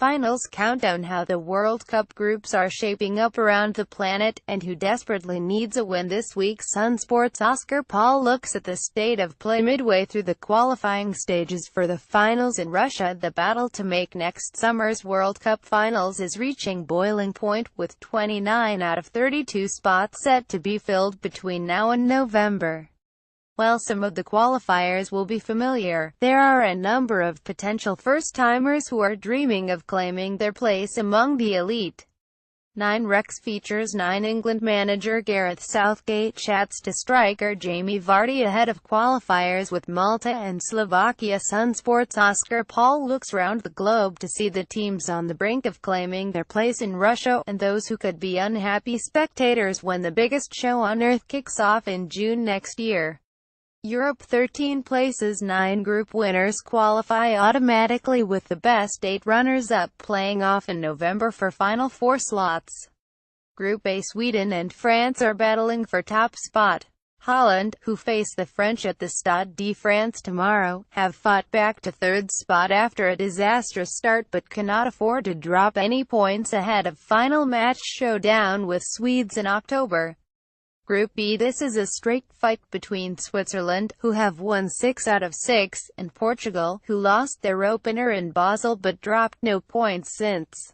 Finals countdown: how the World Cup groups are shaping up around the planet, and who desperately needs a win this week. SunSports Oscar Paul looks at the state of play midway through the qualifying stages for the finals in Russia. The battle to make next summer's World Cup finals is reaching boiling point, with 29 out of 32 spots set to be filled between now and November. While some of the qualifiers will be familiar, there are a number of potential first-timers who are dreaming of claiming their place among the elite. 9 Rex features 9 England manager Gareth Southgate chats to striker Jamie Vardy ahead of qualifiers with Malta and Slovakia. SunSports Oscar Paul looks round the globe to see the teams on the brink of claiming their place in Russia, and those who could be unhappy spectators when the biggest show on earth kicks off in June next year. Europe: 13 places, 9 group winners qualify automatically, with the best 8 runners-up playing off in November for Final Four slots. Group A: Sweden and France are battling for top spot. Holland, who face the French at the Stade de France tomorrow, have fought back to third spot after a disastrous start but cannot afford to drop any points ahead of final match showdown with Swedes in October. Group B: this is a straight fight between Switzerland, who have won 6 out of 6, and Portugal, who lost their opener in Basel but dropped no points since.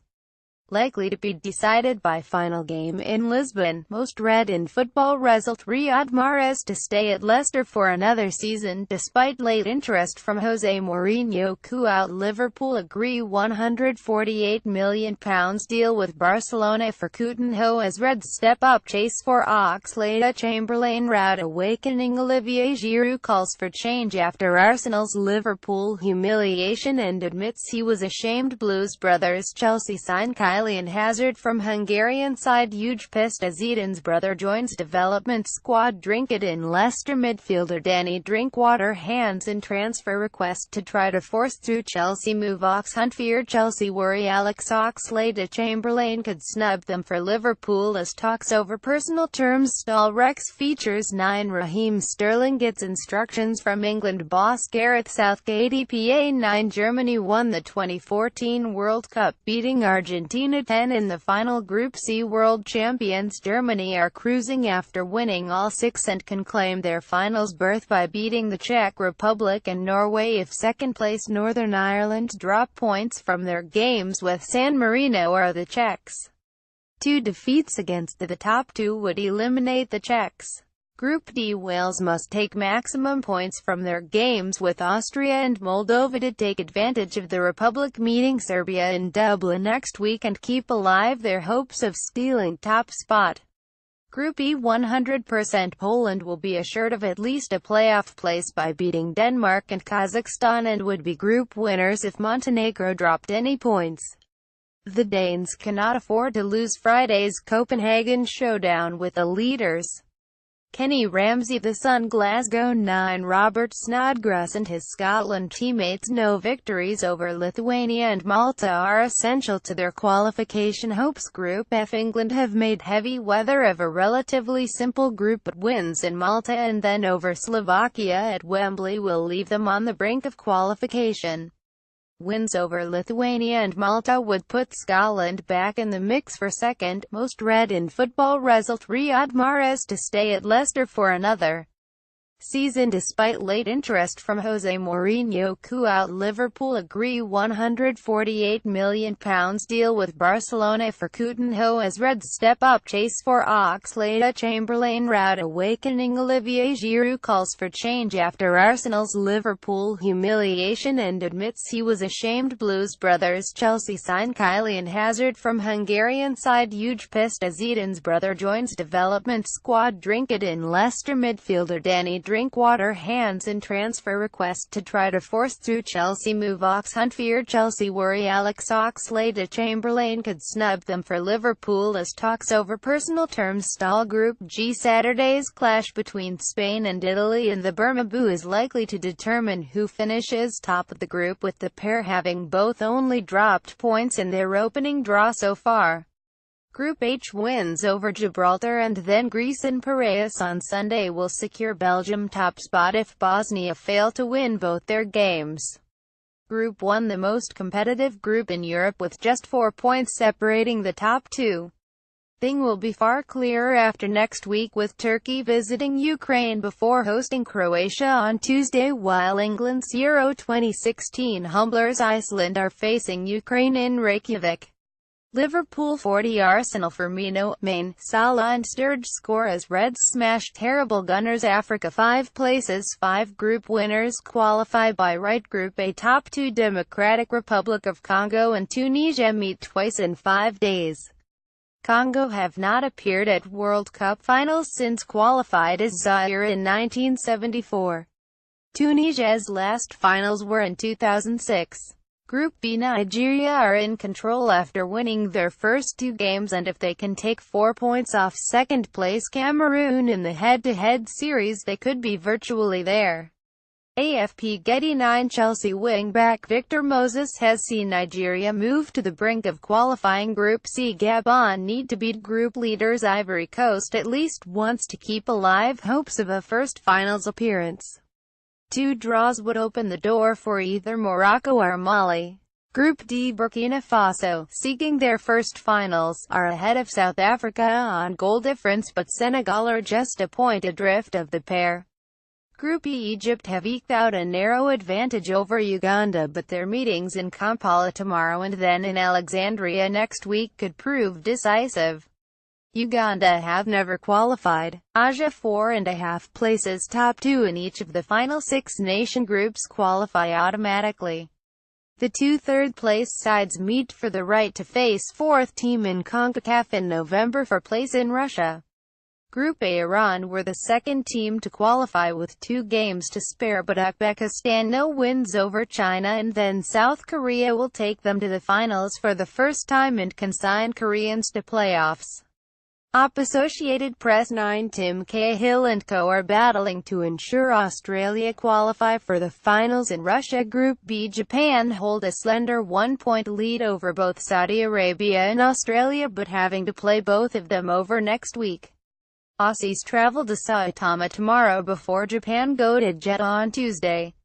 Likely to be decided by final game in Lisbon. Most read in football result: Riyad Mahrez to stay at Leicester for another season, despite late interest from Jose Mourinho. Out Liverpool agree £148 million deal with Barcelona for Coutinho as Reds step up chase for Oxlade-Chamberlain rout awakening. Olivier Giroud calls for change after Arsenal's Liverpool humiliation and admits he was ashamed. Blues brothers Chelsea sign Kylian Hazard from Hungarian side. Huge pissed as Eden's brother joins development squad. Drinkit in Leicester midfielder Danny Drinkwater hands in transfer request to try to force through Chelsea move. Ox Hunt fear Chelsea worry Alex Oxlade-Chamberlain could snub them for Liverpool as talks over personal terms stall. Rex features 9 Raheem Sterling gets instructions from England boss Gareth Southgate. EPA 9 Germany won the 2014 World Cup, beating Argentina 10 in the final. Group C: world champions Germany are cruising after winning all 6 and can claim their finals berth by beating the Czech Republic and Norway. If second-place Northern Ireland drop points from their games with San Marino or the Czechs, 2 defeats against the top 2 would eliminate the Czechs. Group D: Wales must take maximum points from their games with Austria and Moldova to take advantage of the Republic meeting Serbia in Dublin next week and keep alive their hopes of stealing top spot. Group E: 100% Poland will be assured of at least a playoff place by beating Denmark and Kazakhstan, and would be group winners if Montenegro dropped any points. The Danes cannot afford to lose Friday's Copenhagen showdown with the leaders. Kenny Ramsey The Sun Glasgow 9 Robert Snodgrass and his Scotland teammates know victories over Lithuania and Malta are essential to their qualification hopes. Group F: England have made heavy weather of a relatively simple group, but wins in Malta and then over Slovakia at Wembley will leave them on the brink of qualification. Wins over Lithuania and Malta would put Scotland back in the mix for second. Most read in football result: Riyad Mahrez to stay at Leicester for another season despite late interest from Jose Mourinho. Out Liverpool agree £148 million deal with Barcelona for Coutinho as Reds step up chase for Oxlade-Chamberlain rout awakening. Olivier Giroud calls for change after Arsenal's Liverpool humiliation and admits he was ashamed. Blues brothers Chelsea sign Kylian Hazard from Hungarian side. Huge pissed as Eden's brother joins development squad. Drinkit in Leicester midfielder Danny Drinkwater hands in transfer request to try to force through Chelsea move. Ox Hunt fear Chelsea worry Alex Oxlade-Chamberlain could snub them for Liverpool as talks over personal terms stall. Group G: Saturday's clash between Spain and Italy in the Bernabeu is likely to determine who finishes top of the group, with the pair having both only dropped points in their opening draw so far. Group H: wins over Gibraltar and then Greece in Piraeus on Sunday will secure Belgium top spot if Bosnia fail to win both their games. Group 1, the most competitive group in Europe, with just 4 points separating the top two. Thing will be far clearer after next week, with Turkey visiting Ukraine before hosting Croatia on Tuesday, while England's Euro 2016 humblers Iceland are facing Ukraine in Reykjavik. Liverpool 40, Arsenal Firmino, Maine, Salah and Sturridge score as Reds smash terrible Gunners. Africa 5 places, 5 group winners qualify by right. Group A, top 2 Democratic Republic of Congo and Tunisia meet twice in 5 days. Congo have not appeared at World Cup finals since qualified as Zaire in 1974. Tunisia's last finals were in 2006. Group B, Nigeria are in control after winning their first 2 games, and if they can take 4 points off second-place Cameroon in the head-to-head series, they could be virtually there. AFP Getty 9, Chelsea wing-back Victor Moses has seen Nigeria move to the brink of qualifying. Group C, Gabon need to beat group leaders Ivory Coast at least once to keep alive hopes of a first finals appearance. 2 draws would open the door for either Morocco or Mali. Group D, Burkina Faso, seeking their first finals, are ahead of South Africa on goal difference, but Senegal are just a point adrift of the pair. Group E, Egypt have eked out a narrow advantage over Uganda, but their meetings in Kampala tomorrow and then in Alexandria next week could prove decisive. Uganda have never qualified. Asia 4.5 places, top 2 in each of the final 6 nation groups qualify automatically. The 2 third-place sides meet for the right to face 4th team in CONCACAF in November for place in Russia. Group A, Iran were the second team to qualify with 2 games to spare, but Uzbekistan no wins over China, and then South Korea will take them to the finals for the first time and consign Koreans to playoffs. Associated Press 9, Tim Cahill and co. are battling to ensure Australia qualify for the finals in Russia. Group B, Japan hold a slender 1-point lead over both Saudi Arabia and Australia, but having to play both of them over next week. Aussies travel to Saitama tomorrow before Japan go to Jeddah on Tuesday.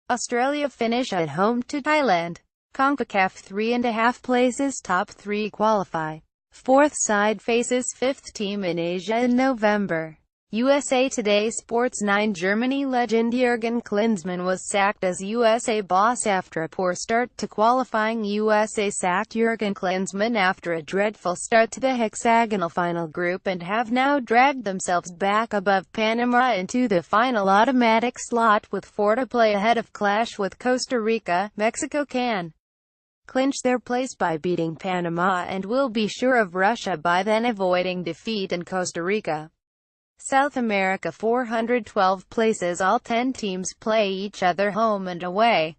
Australia finish at home to Thailand. CONCACAF 3.5 places, top 3 qualify. 4th side faces 5th team in Asia in November. USA Today Sports 9, Germany legend Jurgen Klinsmann was sacked as USA boss after a poor start to qualifying. USA sacked Jurgen Klinsmann after a dreadful start to the hexagonal final group and have now dragged themselves back above Panama into the final automatic slot with 4 to play ahead of clash with Costa Rica. Mexico can clinch their place by beating Panama and will be sure of Russia by then, avoiding defeat in Costa Rica. South America 412 places, all 10 teams play each other home and away.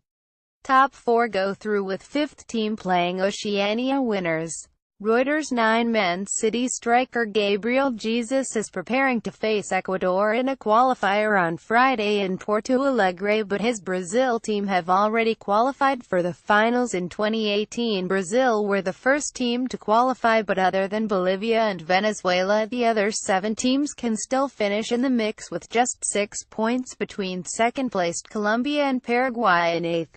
Top 4 go through, with 5th team playing Oceania winners. Reuters 9, Man City striker Gabriel Jesus is preparing to face Ecuador in a qualifier on Friday in Porto Alegre, but his Brazil team have already qualified for the finals in 2018. Brazil were the first team to qualify, but other than Bolivia and Venezuela, the other 7 teams can still finish in the mix, with just 6 points between second-placed Colombia and Paraguay in 8th.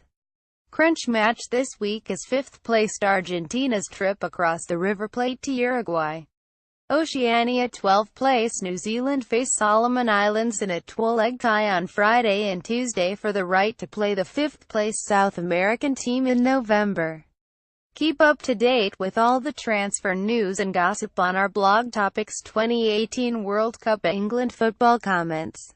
Crunch match this week is 5th-placed Argentina's trip across the River Plate to Uruguay. Oceania 12th place New Zealand face Solomon Islands in a 2-leg tie on Friday and Tuesday for the right to play the 5th-place South American team in November. Keep up to date with all the transfer news and gossip on our blog. Topics: 2018 World Cup England football comments.